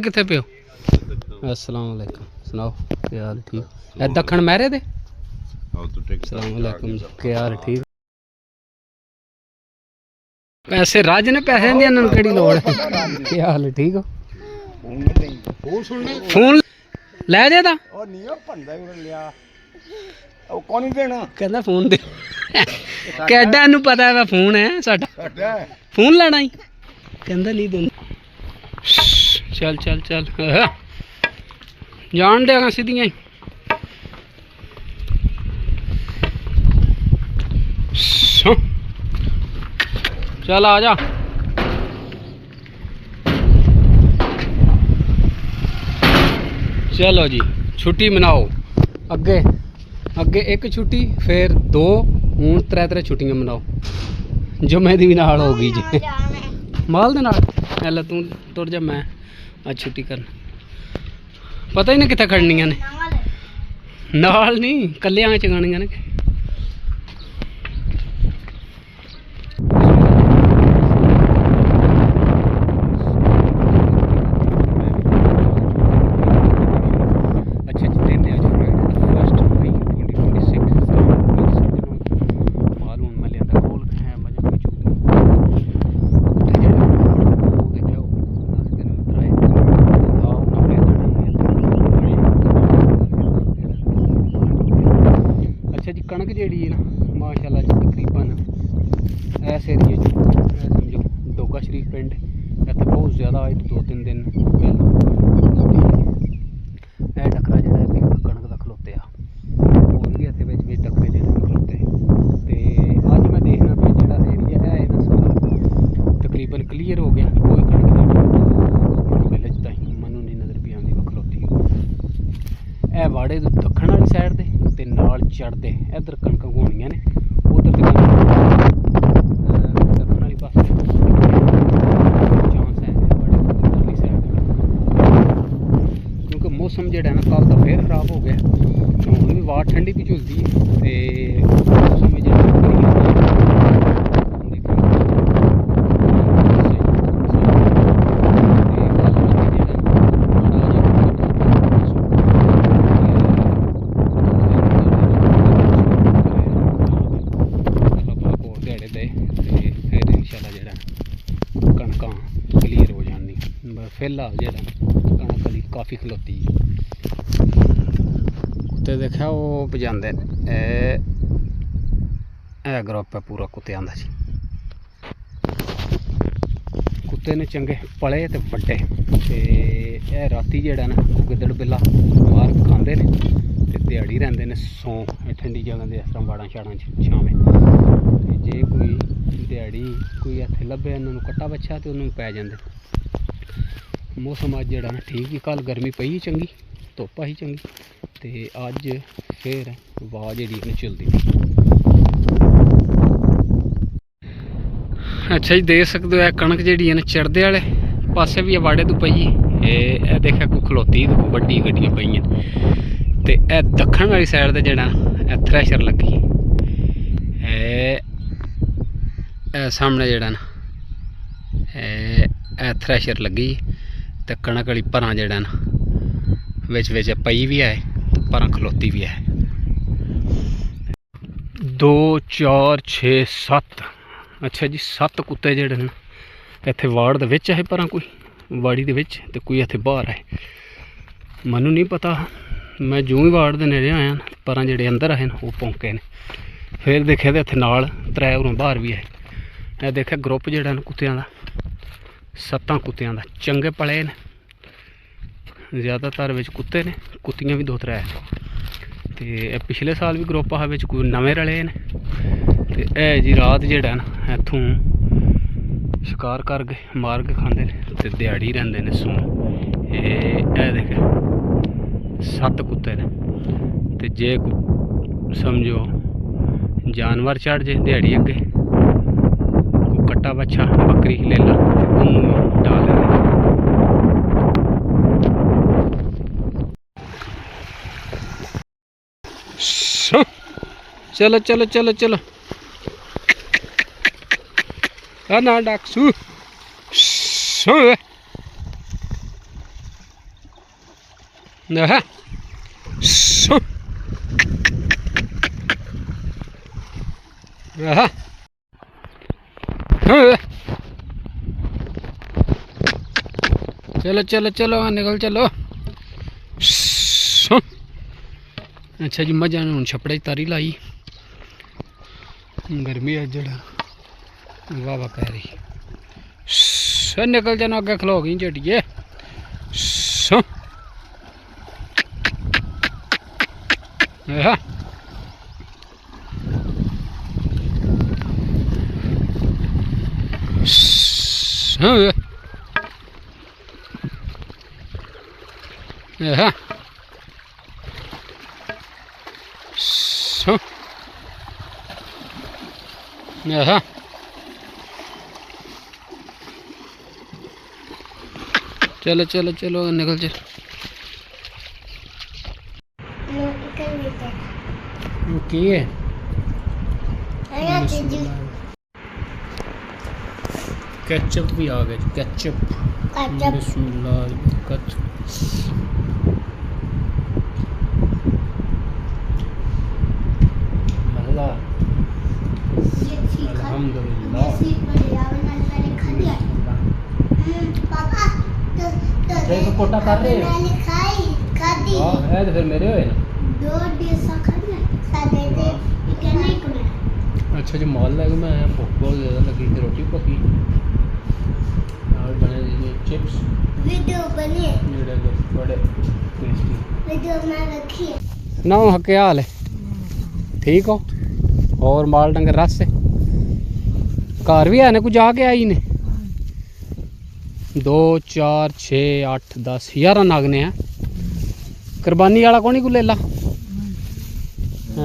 कितने पे हो? अस्सलाम वालेकुम, सुनाओ क्या हाल? ठीक है दखन मैरे दे। अस्सलाम वालेकुम, क्या हाल? ठीक पैसे राज ने पैसे दिया नन केड़ी लोड़ है? क्या हाल? ठीक हो? फोन ਲੈ ਜੇ ਤਾਂ ਉਹ ਨਹੀਂ ਉਹ ਭੰਦਾ ਹੀ ਲਿਆ ਉਹ ਕੌਣ ਨਹੀਂ ਦੇਣਾ ਕਹਿੰਦਾ ਫੋਨ ਦੇ ਕਿੱਡਾ ਨੂੰ ਪਤਾ ਹੈ ਫੋਨ ਹੈ ਸਾਡਾ ਫੋਨ ਲੈਣਾ ਹੀ ਕਹਿੰਦਾ ਨਹੀਂ ਦਿੰਦਾ ਚੱਲ ਚੱਲ ਚੱਲ ਜਾਣ ਦੇਗਾ ਸਿੱਧੀਆਂ ਹੀ ਚੱਲ ਆ ਜਾ चलो जी छुट्टी मनाओ अगे अगे एक छुट्टी फिर दो हूँ त्रै छुट्टियां मनाओ जुम्मे दी भी नाल होगी जी माल दे नाल ऐ तू तुर जा मैं अज छुट्टी करना पता ही नहीं कित्थे खड़नियां ने नाल नहीं कल्लियां चगानियां ने कणक जी है ना माशाल्लाह जी तकरीबन इस एरिए समझो डोगा शरीफ पिंड इतने बहुत ज़्यादा अज 2-3 दिन पहले डकरा जो कणक का खलोते और भी इतने डकरे जो खलोते तो अज मैं देखना भी जो एरिया है ना सारा तकरीबन क्लीयर हो गया कोई कणक विलेज का ही मनु नहीं नज़र भी आती खलोती है वाड़े दखण वाली साइड से नाल चढ़ते इधर कणक होनियां ने उधर दखण वाली पासे चांस है उधरली साइड क्योंकि मौसम जो ना कल तो फिर खराब हो गया हूँ भी वार ठंडी भी झुलती है तो मौसम क्लीयर हो जानी फिलहाल जो कणक वाली काफ़ी खलोती कुत्ते देखा वो बजाते ग्रुप है पूरा कुत्तियां दा जी कुत्ते ने चंगे पले तो वड्डे ते राती जेड़ा ना गिदड़ बिल्ला मार खाते हैं तो दिहाड़ी रहते हैं सौ ठंडी जगह के इस तरह बाड़ा शाड़ा छावें जे कोई दिहाड़ी कोई इत्थे लभे इन्होंने कट्टा बच्छा तो उन्होंने पै जाते मौसम अज जड़ा ना ठीक ही कल गर्मी पई ही चंगी धुप्प ही चंगी तो अज फिर वाह जी चलती अच्छा जी देख सकते हो कणक जी ना चढ़दे वाले पासे भी वाड़े तो पई है देखा कोई खलोती वड्डी गड्डियां पई तो यह दखण वाली साइड से जड़ा थ्रैशर लगी सामने जड़ा ना थ्रैशर लगी तो कणक वाली भरां जड़ा ना विच विच पई भी है तो भरां खलोती भी है 2 4 6 7 अच्छा जी 7 कुत्ते जड़े ना इत्थे वाड़ दे विच है भरां कोई वाड़ी दे विच ते कोई इत्थे बाहर है मैनू नहीं पता मैं जो ही वाड़ दे नेड़े आया भरां जड़े अंदर है वो भौंके ने फिर देखे तो इत्थे नाल 3 उरों बाहर भी है यह देखा ग्रुप जड़ा ना कुत्तियां दा 7 कुत्तियां दा चंगे पले ने ज़्यादातर विच कुत्ते ने कुत्तियां भी 2-3 ने ते पिछले साल भी ग्रुप हा विच कोई नवे रले ने ते ए जी रात जड़ा ना इत्थों शिकार कर गए मार के खाते हैं तो दिहाड़ी रहते हैं सौ ये देखे 7 कुत्ते ने ते जे समझो जानवर चढ़ जाए दिहाड़ी अगे कोई कट्टा बच्छा बकरी ले ला उन्होंने डाल देने चलो चलो चलो चलो ना डाकसू आहा सो आहा चलो चलो चलो निकल चलो। अच्छा जी मजा ने हूँ छपड़े तारी लाई गर्मी अज वाह वाह पै रही निकल जाना अगे खलो गई झटिए चलो चलो चलो निकल चल। ओके केचप भी आ गए केचप कोटा कर रहे फिर मेरे होए अच्छा जी माल लैके मैं भुख बहुत ज़्यादा लगी थी रोटी पकी और बने चिप्स वीडियो बने बड़े टेस्टी वीडियो में रखी ना हो क्या हाल है ठीक हो और माल डंगर रस से घर भी है ने कुछ जाके आई ने 2 4 6 8 10 11 नागने हैं कुर्बानी वाला कौन को ले ला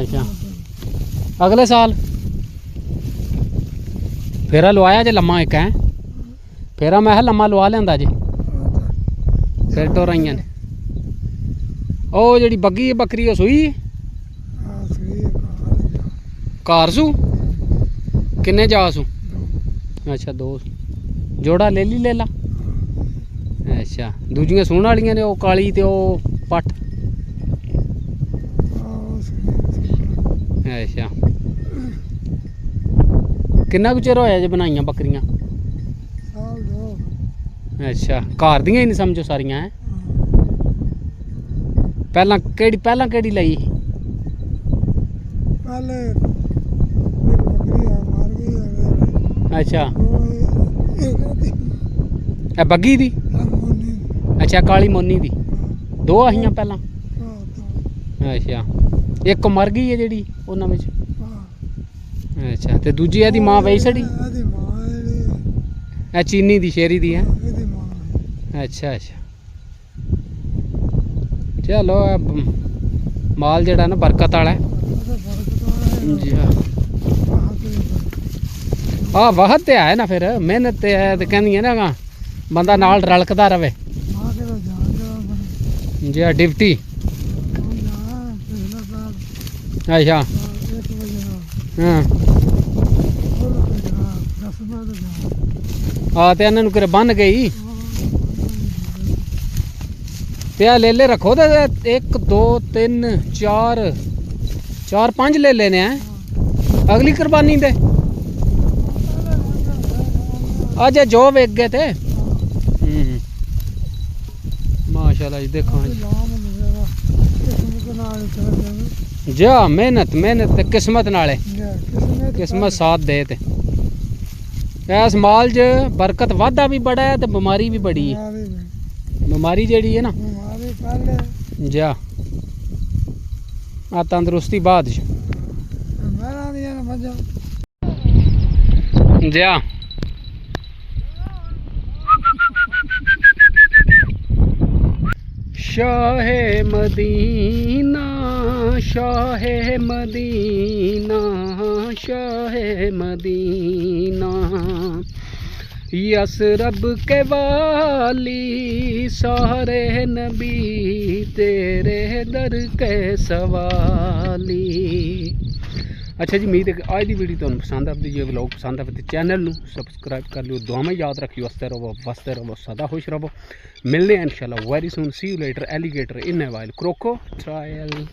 अच्छा अगले साल फेरा लवाया जे लम्मा एक है फेरा मैं लम्मा लवा लिया जे फिर टोराइया ने ओ जी बग्गी बकरी सूई कार सू किन्ने जा सू अच्छा 2 जोड़ा ले ला अच्छा दूजियां सूण वालियां ने काली ते पट अच्छा किन्ना कुछ चिर होया जे बनाइया बकरियां अच्छा घर दियां ही नहीं समझो सारियां है पहला केड़ी लई अच्छा बग्गी दी अच्छा काली मोनी दी 2 आहियां पहला अच्छा एक मर गई है जी उन्होंने अच्छा तो दूजी एदी मां वही छड़ी चीनी दी शेरी दी है अच्छा अच्छा चलो माल जड़ा ना बरकत वाला है जी हाँ वाहत तो है ना फिर मेहनत तो है तो कहनी ना बंदा नाल रलकदा रवे जी डिप्टी अच्छा हाँ तो इन्होंने कर बन गई तो ले रखो तो 1 2 3 4 5 ले लेने हैं अगली कुर्बानी दे आज जो वेच गए थे माशाल्लाह जी देखो जा मेहनत किस्मत नाले किस्मत साथ दे ते इस माल च बरकत वाधा भी बड़ा है तो बीमारी भी बड़ी है बीमारी जड़ी है ना जा आ तंदरुस्ती बाद जा Shah Medina Shah Medina Shah Medina Yathrib के वाली सारे नबी तेरे दर के सवाली अच्छा जी उम्मीद है कि आज की वीडियो तुहानू पसंद आती, जे व्लॉग पसंद आए तो चैनल नू सबसक्राइब कर लियो। दुआ में याद रखियो, हसते रहो, वसते रहो, सदा खुश रहो। मिलने हैं इंशाल्लाह very soon. See you later. Alligator in while crocodile.